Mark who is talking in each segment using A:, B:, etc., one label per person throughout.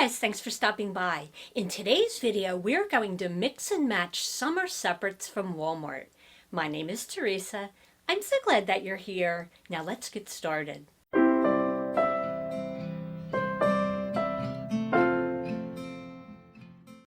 A: guys, thanks for stopping by. In today's video, we're going to mix and match summer separates from Walmart. My name is Theresa. I'm so glad that you're here. Now let's get started.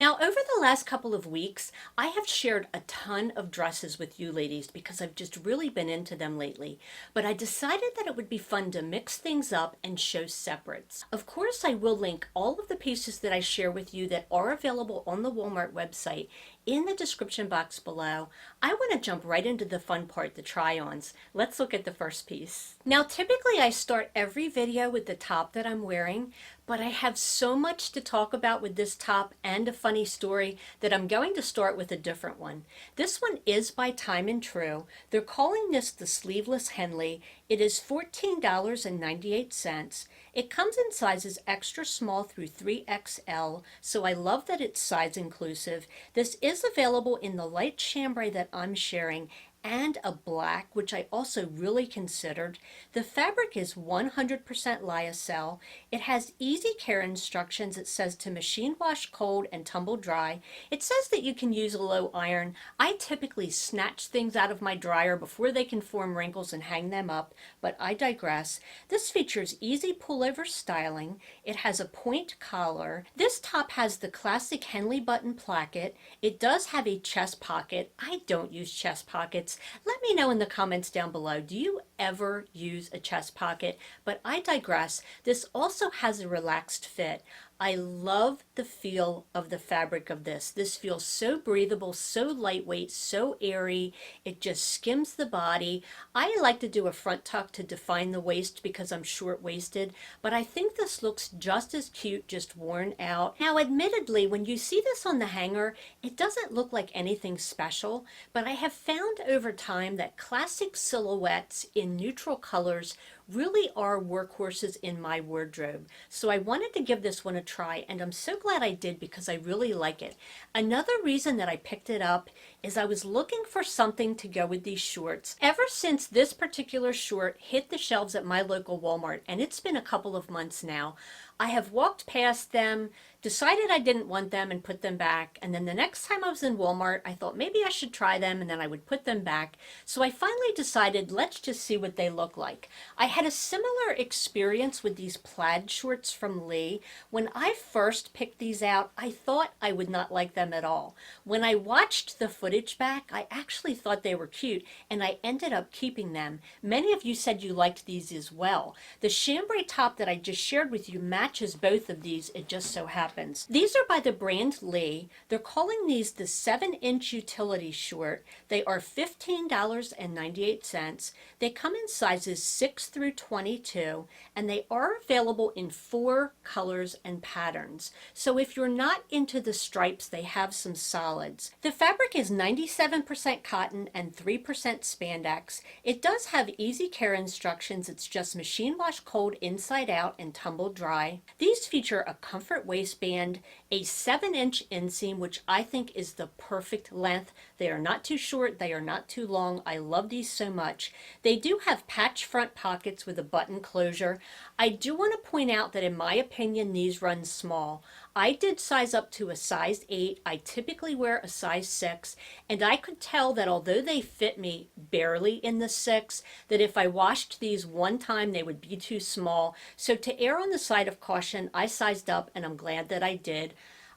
A: Now, over the last couple of weeks, I have shared a ton of dresses with you ladies because I've just really been into them lately. But I decided that it would be fun to mix things up and show separates. Of course, I will link all of the pieces that I share with you that are available on the Walmart website in the description box below. I want to jump right into the fun part, the try-ons. Let's look at the first piece. Now, typically I start every video with the top that I'm wearing, but I have so much to talk about with this top and a funny story that I'm going to start with a different one. This one is by Time and True. They're calling this the Sleeveless Henley. It is $14.98. It comes in sizes extra small through 3XL, so I love that it's size inclusive. This is available in the light chambray that I'm sharing and a black, which I also really considered. The fabric is 100% lyocell. It has easy care instructions. It says to machine wash cold and tumble dry. It says that you can use a low iron. I typically snatch things out of my dryer before they can form wrinkles and hang them up, but I digress. This features easy pullover styling. It has a point collar. This top has the classic Henley button placket. It does have a chest pocket. I don't use chest pockets. Let me know in the comments down below, do you ever use a chest pocket? But I digress. This also has a relaxed fit. I love the feel of the fabric of this. This feels so breathable, so lightweight, so airy. It just skims the body. I like to do a front tuck to define the waist because I'm short-waisted, but I think this looks just as cute, just worn out. Now, admittedly, when you see this on the hanger, it doesn't look like anything special, but I have found over time that classic silhouettes in neutral colors really are workhorses in my wardrobe. So I wanted to give this one a try, and I'm so glad I did because I really like it. Another reason that I picked it up is I was looking for something to go with these shorts. Ever since this particular short hit the shelves at my local Walmart, and it's been a couple of months now, I have walked past them, decided I didn't want them and put them back, and then the next time I was in Walmart, I thought maybe I should try them and then I would put them back. So I finally decided, let's just see what they look like. I had a similar experience with these plaid shorts from Lee. When I first picked these out, I thought I would not like them at all. When I watched the footage back, I actually thought they were cute, and I ended up keeping them. Many of you said you liked these as well. The chambray top that I just shared with you matches both of these, it just so happens. These are by the brand Lee. They're calling these the 7-inch utility short. They are $15.98. They come in sizes 6 through 22, and they are available in 4 colors and patterns. So if you're not into the stripes, they have some solids. The fabric is 97% cotton and 3% spandex. It does have easy care instructions. It's just machine wash cold inside out and tumble dry. These feature a comfort waistband, a 7-inch inseam, which I think is the perfect length. They are not too short, they are not too long. I love these so much. They do have patch front pockets with a button closure. I do want to point out that in my opinion, these run small. I did size up to a size 8. I typically wear a size 6, and I could tell that although they fit me barely in the 6, that if I washed these one time, they would be too small. So to err on the side of caution, I sized up, and I'm glad that I did.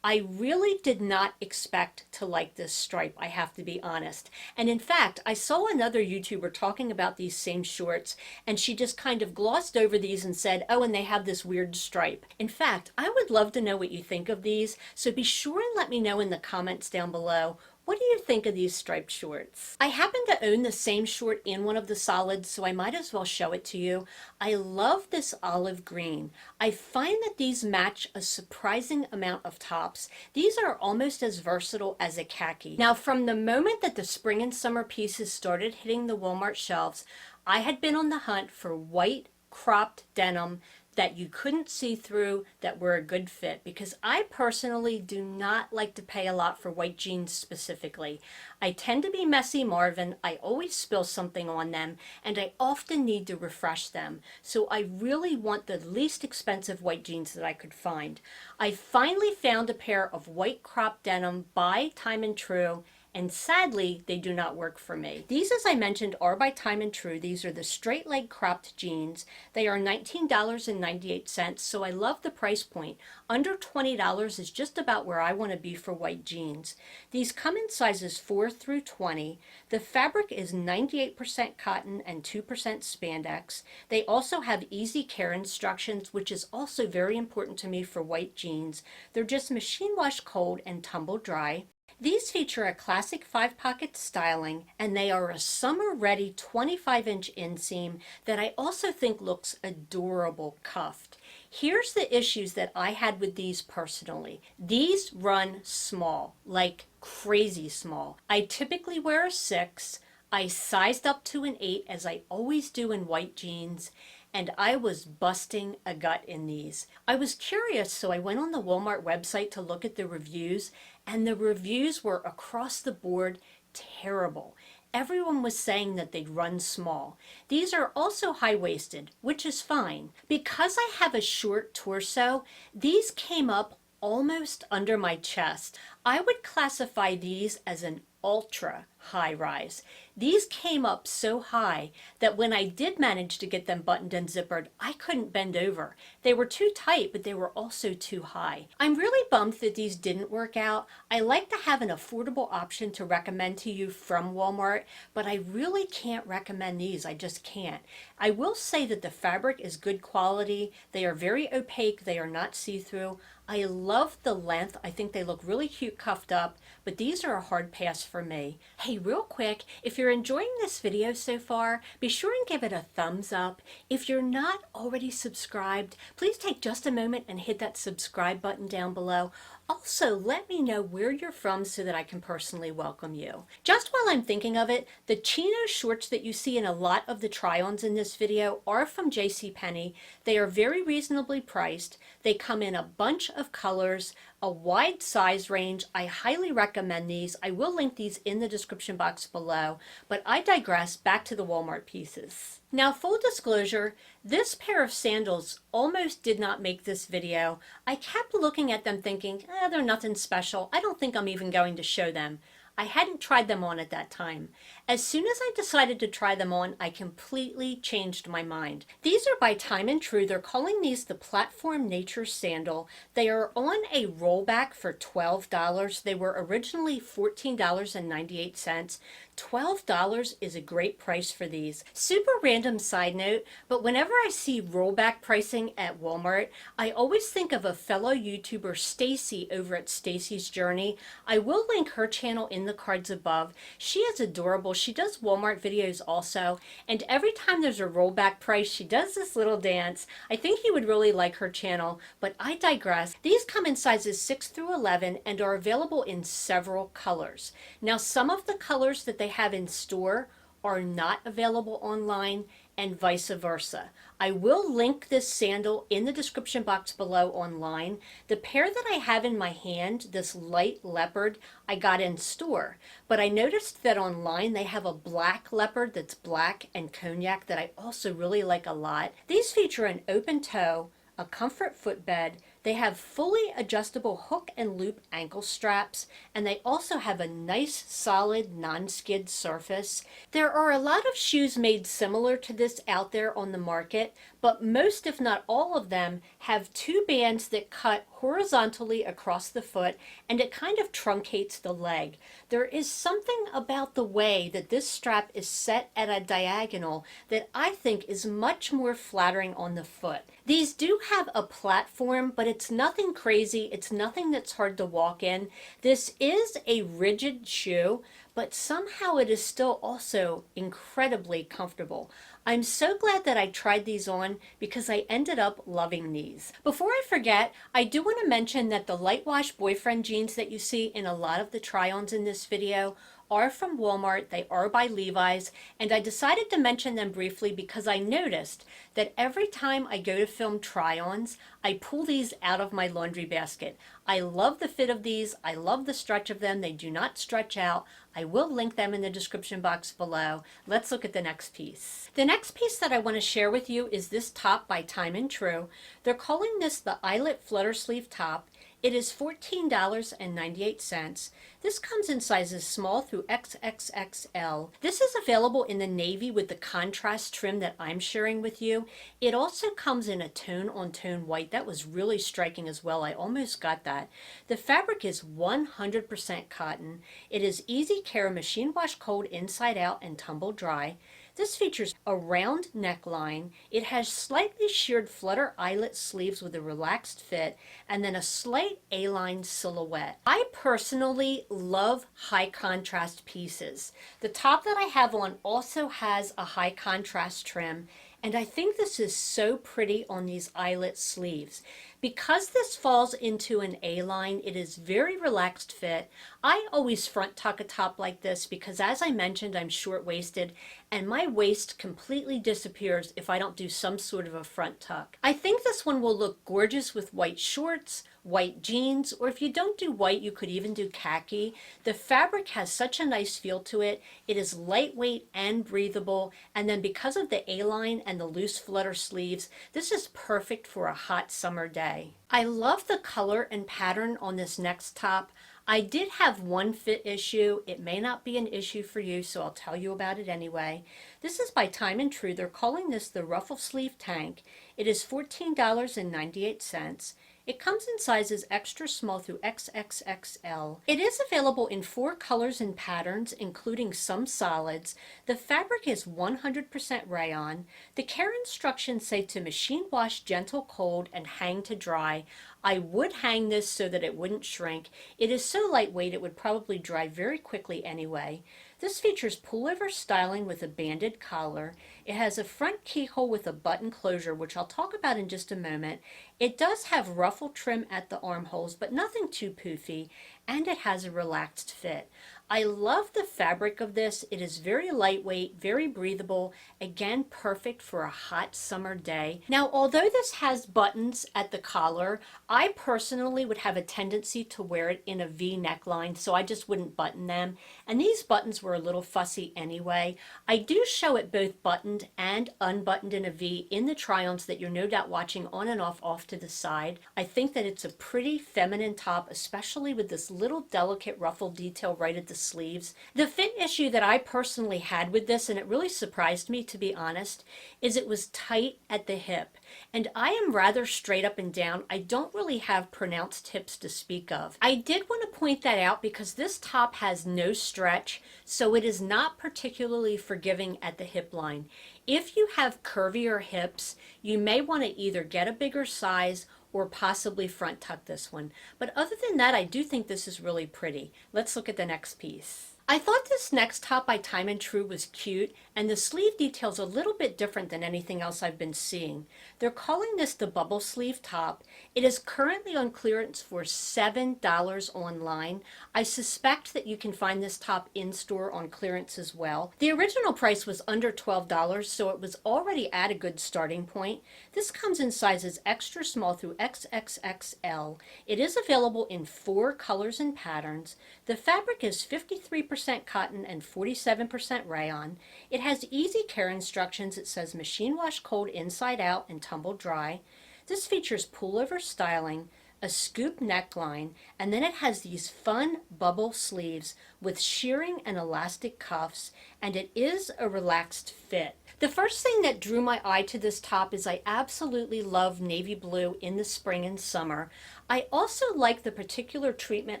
A: I really did not expect to like this stripe, I have to be honest. And in fact, I saw another YouTuber talking about these same shorts, and she just kind of glossed over these and said, oh, and they have this weird stripe. In fact, I would love to know what you think of these, so be sure and let me know in the comments down below. What do you think of these striped shorts? I happen to own the same short in one of the solids, so I might as well show it to you. I love this olive green. I find that these match a surprising amount of tops. These are almost as versatile as a khaki. Now, from the moment that the spring and summer pieces started hitting the Walmart shelves, I had been on the hunt for white cropped denim that you couldn't see through that were a good fit, because I personally do not like to pay a lot for white jeans specifically. I tend to be messy Marvin, I always spill something on them, and I often need to refresh them. So I really want the least expensive white jeans that I could find. I finally found a pair of white crop denim by Time and True, and sadly, they do not work for me. These, as I mentioned, are by Time and True. These are the straight leg cropped jeans. They are $19.98, so I love the price point. Under $20 is just about where I want to be for white jeans. These come in sizes 4 through 20. The fabric is 98% cotton and 2% spandex. They also have easy care instructions, which is also very important to me for white jeans. They're just machine wash cold and tumble dry. These feature a classic 5-pocket styling, and they are a summer-ready 25-inch inseam that I also think looks adorable cuffed. Here's the issues that I had with these personally. These run small, like crazy small. I typically wear a 6. I sized up to an 8, as I always do in white jeans, and I was busting a gut in these. I was curious, so I went on the Walmart website to look at the reviews, and the reviews were across the board terrible. Everyone was saying that they'd run small. These are also high-waisted, which is fine. Because I have a short torso, these came up almost under my chest. I would classify these as an ultra high rise. These came up so high that when I did manage to get them buttoned and zippered, I couldn't bend over. They were too tight, but they were also too high. I'm really bummed that these didn't work out. I like to have an affordable option to recommend to you from Walmart, but I really can't recommend these. I just can't. I will say that the fabric is good quality. They are very opaque. They are not see-through. I love the length. I think they look really cute cuffed up, but these are a hard pass for me. Hey, real quick, if you're enjoying this video so far, be sure and give it a thumbs up. If you're not already subscribed, please take just a moment and hit that subscribe button down below. Also, let me know where you're from so that I can personally welcome you. Just while I'm thinking of it, the Chino shorts that you see in a lot of the try-ons in this video are from Penney. They are very reasonably priced. They come in a bunch of colors, a wide size range. I highly recommend these. I will link these in the description box below, but I digress. Back to the Walmart pieces. Now, full disclosure, this pair of sandals almost did not make this video. I kept looking at them thinking, they're nothing special. I don't think I'm even going to show them. I hadn't tried them on at that time. As soon as I decided to try them on, I completely changed my mind. These are by Time and True. They're calling these the Platform Nature Sandal. They are on a rollback for $12. They were originally $14.98. $12 is a great price for these. Super random side note, but whenever I see rollback pricing at Walmart, I always think of a fellow YouTuber, Stacy, over at Stacy's Journey. I will link her channel in the cards above. She is adorable. She does Walmart videos also, and every time there's a rollback price, she does this little dance. I think you would really like her channel, but I digress. These come in sizes 6 through 11 and are available in several colors. Now, some of the colors that they have in store are not available online, and vice versa. I will link this sandal in the description box below online. The pair that I have in my hand, this light leopard, I got in store, but I noticed that online they have a black leopard that's black and cognac that I also really like a lot. These feature an open toe, a comfort footbed. They have fully adjustable hook and loop ankle straps, and they also have a nice solid non-skid surface. There are a lot of shoes made similar to this out there on the market, but most if not all of them have two bands that cut horizontally across the foot, and it kind of truncates the leg. There is something about the way that this strap is set at a diagonal that I think is much more flattering on the foot. These do have a platform, but it's nothing crazy. It's nothing that's hard to walk in. This is a rigid shoe, but somehow it is still also incredibly comfortable. I'm so glad that I tried these on because I ended up loving these. Before I forget, I do want to mention that the light wash boyfriend jeans that you see in a lot of the try-ons in this video are from Walmart. They are by Levi's, and I decided to mention them briefly because I noticed that every time I go to film try-ons, I pull these out of my laundry basket. I love the fit of these. I love the stretch of them. They do not stretch out. I will link them in the description box below. Let's look at the next piece. The next piece that I want to share with you is this top by Time and True. They're calling this the Eyelet Flutter Sleeve Top. It is $14.98. This comes in sizes small through XXXL. This is available in the navy with the contrast trim that I'm sharing with you. It also comes in a tone-on-tone white. That was really striking as well. I almost got that. The fabric is 100% cotton. It is easy care, machine wash cold inside out and tumble dry. This features a round neckline. It has slightly sheared flutter eyelet sleeves with a relaxed fit and then a slight A-line silhouette. I personally love high contrast pieces. The top that I have on also has a high contrast trim, and I think this is so pretty on these eyelet sleeves. Because this falls into an A-line, it is very relaxed fit. I always front tuck a top like this because, as I mentioned, I'm short-waisted and my waist completely disappears if I don't do some sort of a front tuck. I think this one will look gorgeous with white shorts, white jeans, or if you don't do white, you could even do khaki. The fabric has such a nice feel to it. It is lightweight and breathable, and then because of the A-line and the loose flutter sleeves, this is perfect for a hot summer day. I love the color and pattern on this next top. I did have one fit issue. It may not be an issue for you, so I'll tell you about it anyway. This is by Time and True. They're calling this the Ruffle Sleeve Tank. It is $14.98. It comes in sizes extra small through XXXL. It is available in 4 colors and patterns, including some solids. The fabric is 100% rayon. The care instructions say to machine wash gentle cold and hang to dry. I would hang this so that it wouldn't shrink. It is so lightweight it would probably dry very quickly anyway. This features pullover styling with a banded collar. It has a front keyhole with a button closure, which I'll talk about in just a moment. It does have ruffle trim at the armholes, but nothing too poofy, and it has a relaxed fit. I love the fabric of this. It is very lightweight, very breathable, again perfect for a hot summer day. Now, although this has buttons at the collar, I personally would have a tendency to wear it in a V neckline, so I just wouldn't button them. And these buttons were a little fussy anyway. I do show it both buttoned and unbuttoned in a V in the try-ons that you're no doubt watching on and off to the side. I think that it's a pretty feminine top, especially with this little delicate ruffle detail right at the sleeves. The fit issue that I personally had with this, and it really surprised me to be honest, is it was tight at the hip. And I am rather straight up and down. I don't really have pronounced hips to speak of. I did want to point that out because this top has no stretch, so it is not particularly forgiving at the hip line. If you have curvier hips, you may want to either get a bigger size or possibly front tuck this one. But other than that, I do think this is really pretty. Let's look at the next piece. I thought this next top by Time and True was cute, and the sleeve detail's a little bit different than anything else I've been seeing. They're calling this the bubble sleeve top. It is currently on clearance for $7 online. I suspect that you can find this top in store on clearance as well. The original price was under $12, so it was already at a good starting point. This comes in sizes extra small through XXXL. It is available in 4 colors and patterns. The fabric is 53% cotton and 47% rayon. It has easy care instructions. It says machine wash cold inside out and tumble dry. This features pullover styling, a scoop neckline, and then it has these fun bubble sleeves with shearing and elastic cuffs, and it is a relaxed fit. The first thing that drew my eye to this top is I absolutely love navy blue in the spring and summer. I also like the particular treatment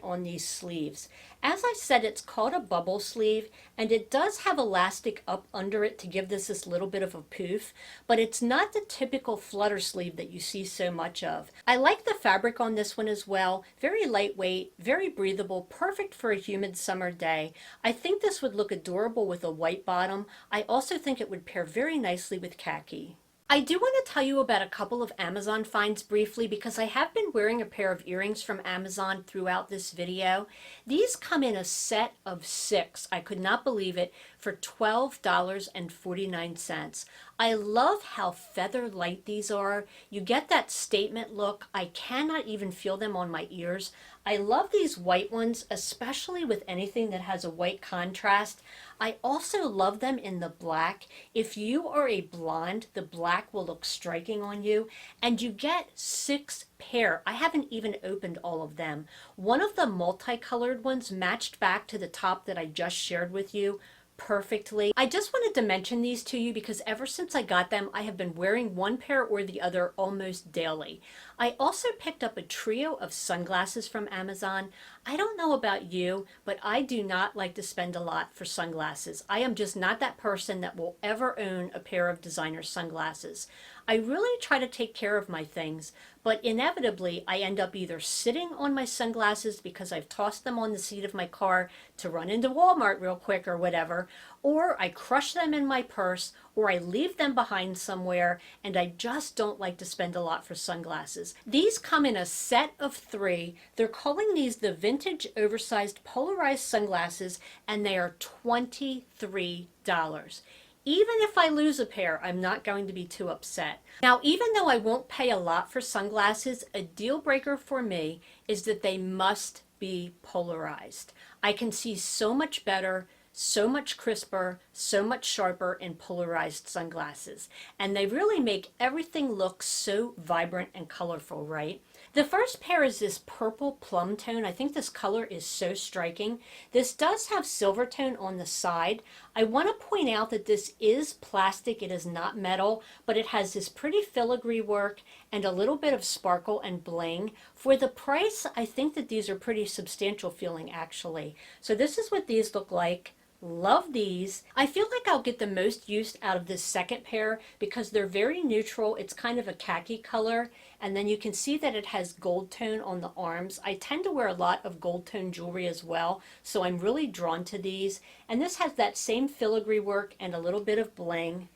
A: on these sleeves. As I said, it's called a bubble sleeve, and it does have elastic up under it to give this little bit of a poof, but it's not the typical flutter sleeve that you see so much of. I like the fabric on this one as well. Very lightweight, very breathable, perfect for a humid summer day. I think this would look adorable with a white bottom. I also think it would pair very nicely with khaki. I do want to tell you about a couple of Amazon finds briefly because I have been wearing a pair of earrings from Amazon throughout this video. These come in a set of 6. I could not believe it, for $12.49. I love how feather light these are. You get that statement look. I cannot even feel them on my ears. I love these white ones, especially with anything that has a white contrast. I also love them in the black. If you are a blonde, the black will look striking on you. And you get 6 pair. I haven't even opened all of them. One of the multicolored ones matched back to the top that I just shared with you perfectly. I just wanted to mention these to you because ever since I got them, I have been wearing one pair or the other almost daily. I also picked up a trio of sunglasses from Amazon. I don't know about you, but I do not like to spend a lot for sunglasses. I am just not that person that will ever own a pair of designer sunglasses. I really try to take care of my things, but inevitably I end up either sitting on my sunglasses because I've tossed them on the seat of my car to run into Walmart real quick or whatever, or I crush them in my purse, or I leave them behind somewhere, and I just don't like to spend a lot for sunglasses. These come in a set of 3. They're calling these the vintage oversized polarized sunglasses, and they are $23. Even if I lose a pair, I'm not going to be too upset. Now, even though I won't pay a lot for sunglasses, a deal breaker for me is that they must be polarized. I can see so much better, so much crisper, so much sharper in polarized sunglasses. And they really make everything look so vibrant and colorful, right? The first pair is this purple plum tone. I think this color is so striking. This does have silver tone on the side. I want to point out that this is plastic. It is not metal, but it has this pretty filigree work and a little bit of sparkle and bling. For the price, I think that these are pretty substantial feeling actually. So this is what these look like. Love these. I feel like I'll get the most use out of this second pair because they're very neutral. It's kind of a khaki color, and then you can see that it has gold tone on the arms. I tend to wear a lot of gold tone jewelry as well, so I'm really drawn to these. And this has that same filigree work and a little bit of bling.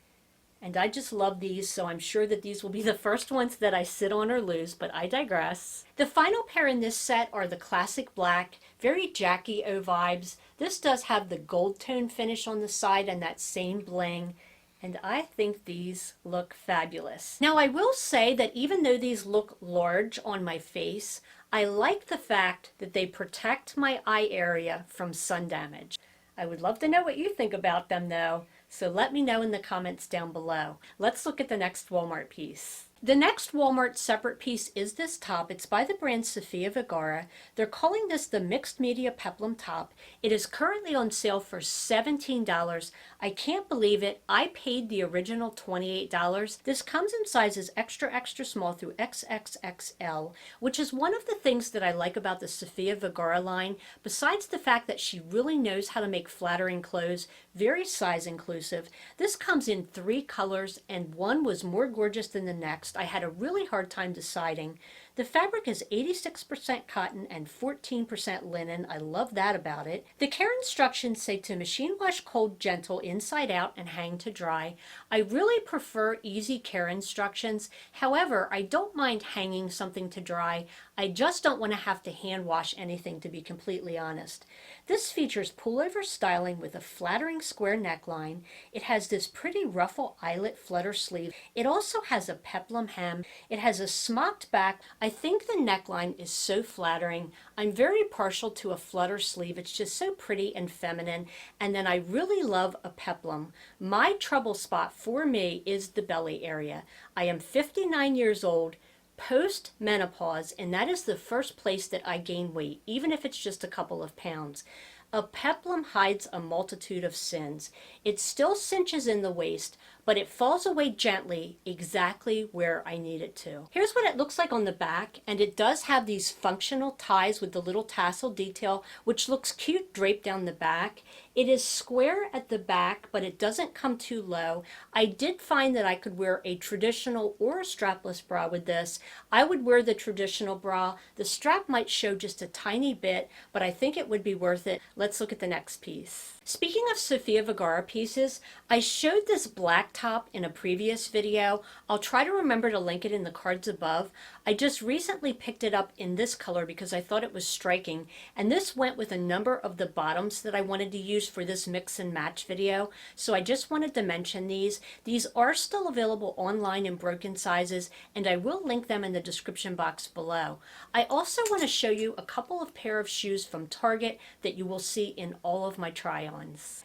A: And I just love these, so I'm sure that these will be the first ones that I sit on or lose, but I digress. The final pair in this set are the classic black, very Jackie O vibes. This does have the gold tone finish on the side and that same bling, and I think these look fabulous. Now, I will say that even though these look large on my face, I like the fact that they protect my eye area from sun damage. I would love to know what you think about them though, so let me know in the comments down below. Let's look at the next Walmart piece. The next Walmart separate piece is this top. It's by the brand Sofia Vergara. They're calling this the Mixed Media Peplum top. It is currently on sale for $17. I can't believe it. I paid the original $28. This comes in sizes extra, extra small through XXXL, which is one of the things that I like about the Sofia Vergara line, besides the fact that she really knows how to make flattering clothes, very size inclusive. This comes in 3 colors, and one was more gorgeous than the next. I had a really hard time deciding. The fabric is 86% cotton and 14% linen. I love that about it. The care instructions say to machine wash cold gentle inside out and hang to dry. I really prefer easy care instructions. However, I don't mind hanging something to dry. I just don't want to have to hand wash anything, to be completely honest. This features pullover styling with a flattering square neckline. It has this pretty ruffle eyelet flutter sleeve. It also has a peplum hem. It has a smocked back. I think the neckline is so flattering. I'm very partial to a flutter sleeve. It's just so pretty and feminine. And then I really love a peplum. My trouble spot for me is the belly area. I am 59 years old, post-menopause, and that is the first place that I gain weight, even if it's just a couple of pounds. A peplum hides a multitude of sins. It still cinches in the waist, but it falls away gently exactly where I need it to. Here's what it looks like on the back, and it does have these functional ties with the little tassel detail, which looks cute draped down the back. It is square at the back, but it doesn't come too low. I did find that I could wear a traditional or a strapless bra with this. I would wear the traditional bra. The strap might show just a tiny bit, but I think it would be worth it. Let's look at the next piece. Speaking of Sofia Vergara pieces, I showed this black top in a previous video. I'll try to remember to link it in the cards above. I just recently picked it up in this color because I thought it was striking, and this went with a number of the bottoms that I wanted to use for this mix and match video, so I just wanted to mention these. These are still available online in broken sizes, and I will link them in the description box below. I also want to show you a couple of pair of shoes from Target that you will see in all of my try-ons.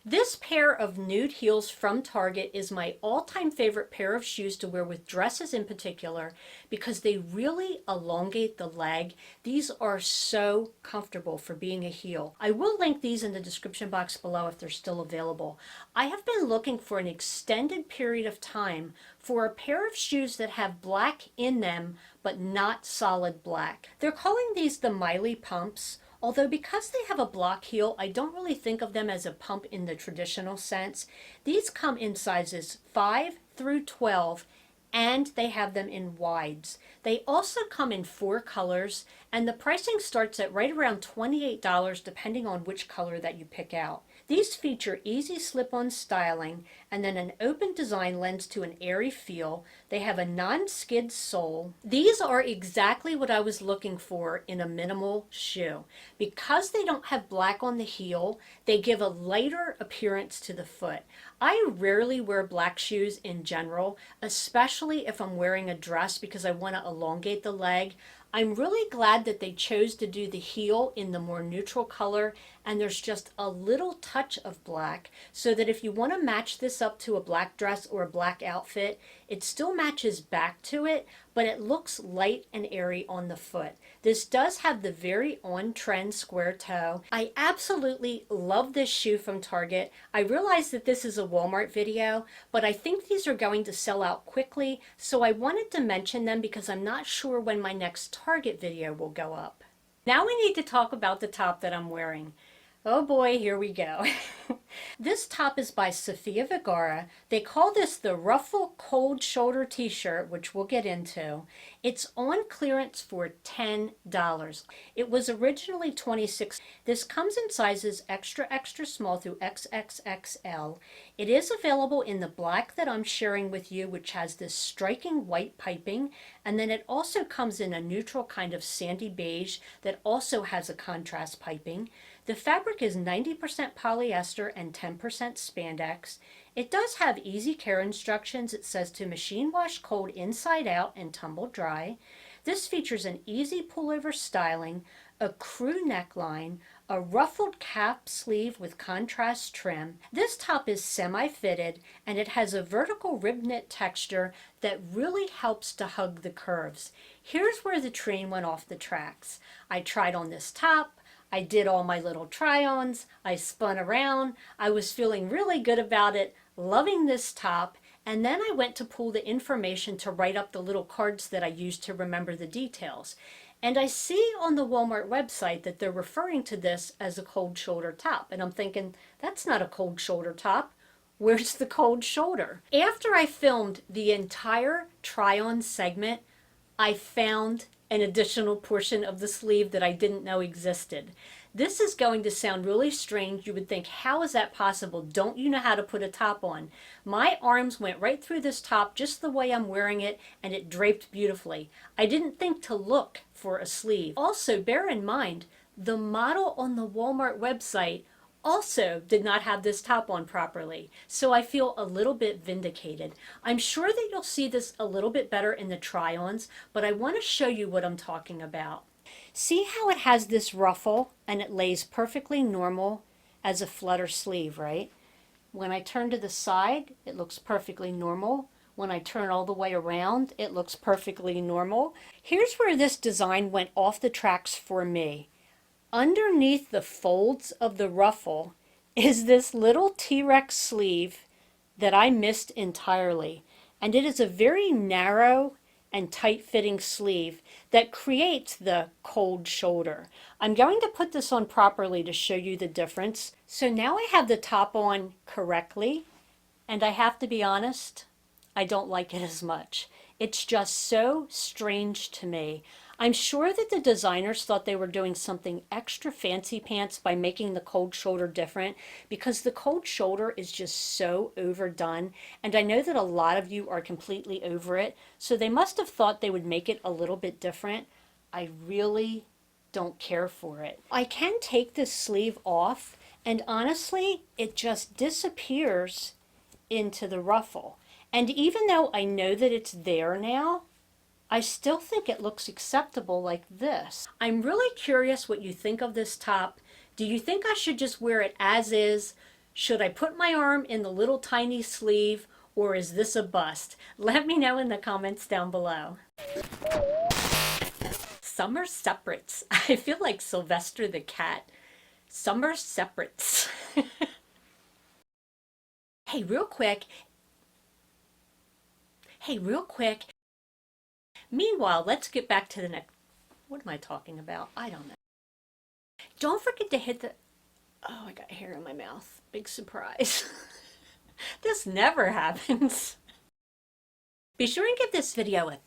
A: This pair of nude heels from Target is my all-time favorite pair of shoes to wear with dresses in particular because they really elongate the leg. These are so comfortable for being a heel. I will link these in the description box below if they're still available. I have been looking for an extended period of time for a pair of shoes that have black in them but not solid black. They're calling these the Miley pumps. Although because they have a block heel, I don't really think of them as a pump in the traditional sense. These come in sizes 5 through 12, and they have them in wides. They also come in 4 colors, and the pricing starts at right around $28 depending on which color that you pick out. These feature easy slip-on styling, and then an open design lends to an airy feel. They have a non-skid sole. These are exactly what I was looking for in a minimal shoe. Because they don't have black on the heel, they give a lighter appearance to the foot. I rarely wear black shoes in general, especially if I'm wearing a dress because I want to elongate the leg. I'm really glad that they chose to do the heel in the more neutral color, and there's just a little touch of black so that if you want to match this up to a black dress or a black outfit, it still matches back to it, but it looks light and airy on the foot. This does have the very on-trend square toe. I absolutely love this shoe from Target. I realize that this is a Walmart video, but I think these are going to sell out quickly, so I wanted to mention them because I'm not sure when my next Target video will go up. Now we need to talk about the top that I'm wearing. Oh boy, here we go. This top is by Sofia Vergara. They call this the Ruffle Cold Shoulder t-shirt, which we'll get into. It's on clearance for $10. It was originally $26. This comes in sizes extra, extra small through XXXL. It is available in the black that I'm sharing with you, which has this striking white piping, and then it also comes in a neutral kind of sandy beige that also has a contrast piping. The fabric is 90% polyester and 10% spandex. It does have easy care instructions. It says to machine wash cold inside out and tumble dry. This features an easy pullover styling, a crew neckline, a ruffled cap sleeve with contrast trim. This top is semi-fitted and it has a vertical rib knit texture that really helps to hug the curves. Here's where the train went off the tracks. I tried on this top. I did all my little try-ons, I spun around, I was feeling really good about it, loving this top, and then I went to pull the information to write up the little cards that I used to remember the details. And I see on the Walmart website that they're referring to this as a cold shoulder top, and I'm thinking, that's not a cold shoulder top. Where's the cold shoulder? After I filmed the entire try-on segment, I found an additional portion of the sleeve that I didn't know existed. This is going to sound really strange. You would think, how is that possible? Don't you know how to put a top on? My arms went right through this top just the way I'm wearing it, and it draped beautifully. I didn't think to look for a sleeve. Also, bear in mind, the model on the Walmart website also did not have this top on properly, so I feel a little bit vindicated. I'm sure that you'll see this a little bit better in the try-ons, but I want to show you what I'm talking about. See how it has this ruffle and it lays perfectly normal as a flutter sleeve, right? When I turn to the side, it looks perfectly normal. When I turn all the way around, it looks perfectly normal. Here's where this design went off the tracks for me. Underneath the folds of the ruffle is this little T-Rex sleeve that I missed entirely. And it is a very narrow and tight-fitting sleeve that creates the cold shoulder. I'm going to put this on properly to show you the difference. So now I have the top on correctly, and I have to be honest, I don't like it as much. It's just so strange to me. I'm sure that the designers thought they were doing something extra fancy pants by making the cold shoulder different, because the cold shoulder is just so overdone, and I know that a lot of you are completely over it, so they must have thought they would make it a little bit different. I really don't care for it. I can take this sleeve off, and honestly, it just disappears into the ruffle. And even though I know that it's there now, I still think it looks acceptable like this. I'm really curious what you think of this top. Do you think I should just wear it as is? Should I put my arm in the little tiny sleeve, or is this a bust? Let me know in the comments down below. Summer separates. I feel like Sylvester the cat. Summer separates. Hey, real quick. Meanwhile, let's get back to the next. What am I talking about? I don't know. Don't forget to hit the. Oh, I got hair in my mouth. Big surprise. This never happens. Be sure and give this video a.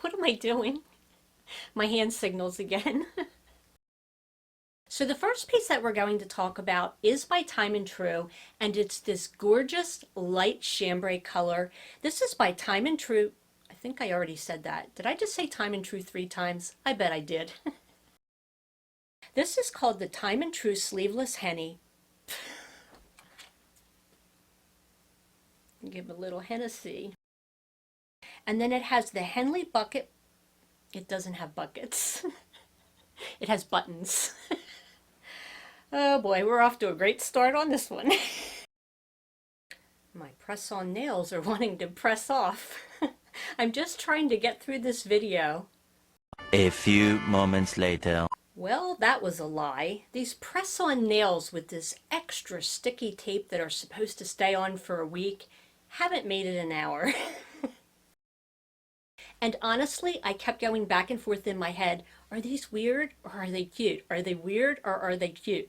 A: What am I doing? My hand signals again. So the first piece that we're going to talk about is by Time and Tru, and it's this gorgeous light chambray color. This is by Time and Tru. I think I already said that. Did I just say Time and Tru 3 times? I bet I did. This is called the Time and Tru Sleeveless Henny. Give a little Hennessy. And then it has the Henley bucket. It doesn't have buckets. It has buttons. Oh boy, we're off to a great start on this one. My press-on nails are wanting to press off. I'm just trying to get through this video.
B: A few moments later.
A: Well, that was a lie. These press-on nails with this extra sticky tape that are supposed to stay on for a week haven't made it an hour. And honestly, I kept going back and forth in my head. Are these weird or are they cute? Are they weird or are they cute?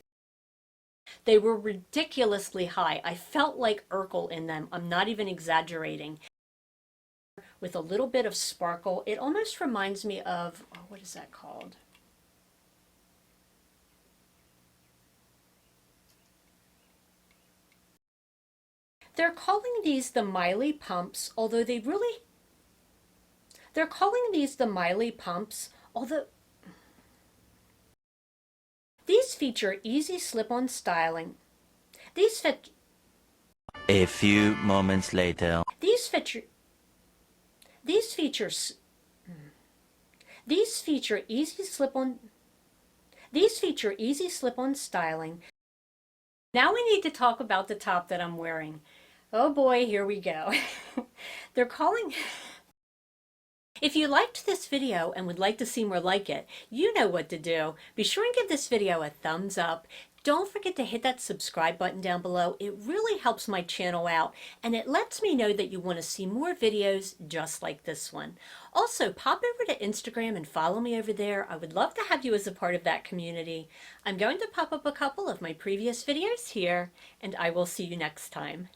A: They were ridiculously high. I felt like Urkel in them. I'm not even exaggerating. With a little bit of sparkle. It almost reminds me of, oh, what is that called? They're calling these the Miley pumps, although they really... They're calling these the Miley pumps, although... These feature easy slip-on styling. These fit...
B: A few moments later.
A: These feature easy slip-on styling. Now we need to talk about the top that I'm wearing. Oh boy, here we go. They're calling... If you liked this video and would like to see more like it, you know what to do. Be sure and give this video a thumbs up. Don't forget to hit that subscribe button down below. It really helps my channel out, and it lets me know that you want to see more videos just like this one. Also, pop over to Instagram and follow me over there. I would love to have you as a part of that community. I'm going to pop up a couple of my previous videos here, and I will see you next time.